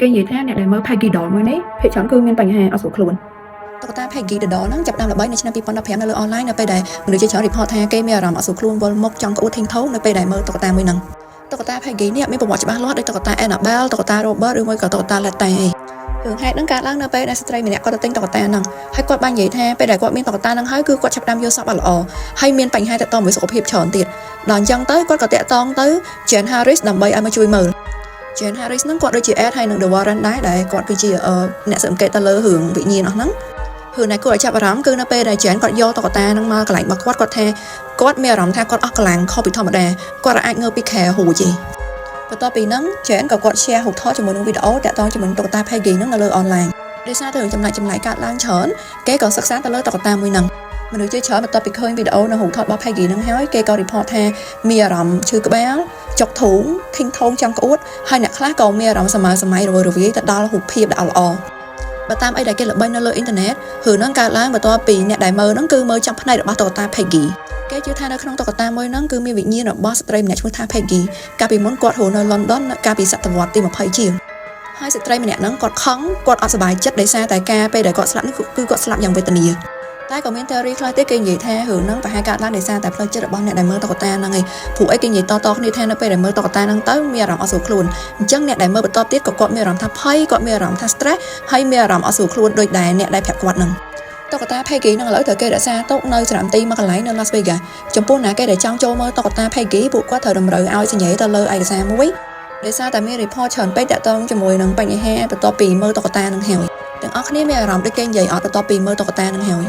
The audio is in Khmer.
គេនិយាយថាអ្នកដែលមើល Peggy Doll មួយនេះភាគច្រើនគឺមានបញ្ហាអត់ស្រួលខ្លួនតុក្កតា Peggy Doll ហ្នឹងចាប់ផ្ដើមល្បីនៅឆ្នាំ2015នៅលើអនឡាញនៅពេលដែលមនុស្សជាច្រើន report ថាគេមានអារម្មណ៍អត់ស្រួលខ្លួនវិលមុខចង់ក្អួតធេងថងនៅពេលដែលមើលតុក្កតាមួយហ្នឹងតុក្កតា Peggy នេះមានប្រវត្តិច្បាស់លាស់ដូចតុក្កតា Annabelle តុក្កតា Robert ឬមួយក៏តុក្កតា Letta ឯងរឿងហេតុហ្នឹងកើតឡើងនៅពេលដែលស្ត្រីម្នាក់គាត់ទៅទិញតុក្កតាហ្នឹងហើយគាត់បាននិយាយថាពេលដែលគាត់មានតុក្កតាហ្នឹងហើយគឺគាត់ចាប់ផ្ដើមយល់សប្តិអត់ល្អហើយមានបញ្ហាទាក់ទងមួយសុខភាពច្រើនទៀតដល់អញ្ចឹងទៅគាត់ក៏តាក់ទងទៅ Jen Harris ដើម្បីឲ្យមកជួយមើល Jen Harris ហ្នឹងគាត់ដូចជា Ed ហើយនឹង The Warren ដែរគាត់គឺជាអ្នកស៊ើបអង្កេតទៅលើរឿងវិញ្ញាណអស់ហ្នឹងរឿងដែលគាត់ចាប់អារម្មណ៍គឺនៅពេលដែល Jen គាត់យកតុក្កតាហ្នឹងមកកន្លែងរបស់គាត់ថាគាត់មានអារម្មណ៍ថាគាត់អស់កម្លាំងខុសពីធម្មតាគាត់អាចងើបពីខែហូចទេបន្ទាប់ពីហ្នឹង Jen ក៏គាត់ share រូបថតជាមួយនឹងវីដេអូតាក់ទងជាមួយនឹងតុក្កតា Peggy ហ្នឹងនៅលើអនឡាញដោយសារតែរឿងចម្លែកកើតឡើងច្រើនគេក៏សិក្សាទៅលើតុក្កតាមួយហ្នឹងមនុស្សជាច្រើនបន្ទាប់ពីឃើញវីដេអូនៅរូបថតរបស់ Peggy ហ្នឹងហើយគេក៏ report ថាមានអារម្មណ៍ឈឺក្បាលចុកធូងធេងថងចង់ក្អួតហើយអ្នកខ្លះក៏មានអារម្មណ៍សម័យរវើយទៅដល់រូបភាពដែលអត់ល្អបើតាមអីដែលគេល្បីនៅលើអ៊ីនធឺណិតរឿងហ្នឹងកើតឡើងបន្ទាប់ពីអ្នកដែលមើលហ្នឹងគឺមើលចាប់ផ្នែករបស់តុក្កតា Peggy គេជឿថានៅក្នុងតុក្កតាមួយហ្នឹងគឺមានវិញ្ញាណរបស់ស្ត្រីម្នាក់ឈ្មោះថា Peggy កាលពីមុនគាត់រស់នៅ London កាលពីសតវត្សទី20ជាងហើយស្ត្រីម្នាក់ហ្នឹងគាត់ខឹងគាត់អត់សប្បាយចិត្តដោយសារតែការពេលដែលគាត់ស្លាប់នេះគឺគាត់ស្លាប់យ៉ាងវេទនាតែក៏មាន theory ខ្លះទៀតគេនិយាយថារឿងហ្នឹងប្រហែលកើតឡើងដោយសារតែផ្លូវចិត្តរបស់អ្នកដែលមើលតុក្កតាហ្នឹងឯងព្រោះអីគេនិយាយតគ្នាថានៅពេលដែលមើលតុក្កតាហ្នឹងទៅមានអារម្មណ៍អត់ស្រួលខ្លួនអញ្ចឹងអ្នកដែលមើលបន្តទៀតក៏គាត់មានអារម្មណ៍ថាភ័យគាត់មានអារម្មណ៍ថា stress ហើយមានអារម្មណ៍អត់ស្រួលខ្លួនដូចដែលអ្នកដែលប្រាប់គាត់ហ្នឹងតុក្កតា Peggy ហ្នឹងឥឡូវត្រូវគេរក្សាទុកនៅសារមន្ទីរមួយកន្លែងនៅ Las Vegas ចំពោះអ្នកគេដែលចង់ចូលមើលតុក្កតា Peggy ពួកគាត់ត្រូវតម្រូវឲ្យសញ្ញាទៅលើឯកសារមួយដោយសារតែមាន report ច្រើនពេកតាក់ទងជាមួយនឹងបញ្ហាបន្ទាប់ពីមើលតុក្កតាហ្នឹងហើយទាំងអស់គ្នាមានអារម្មណ៍ដូចគេនិយាយអត់បន្ទាប់ពីមើលតុក្កតាហ្នឹងហើយ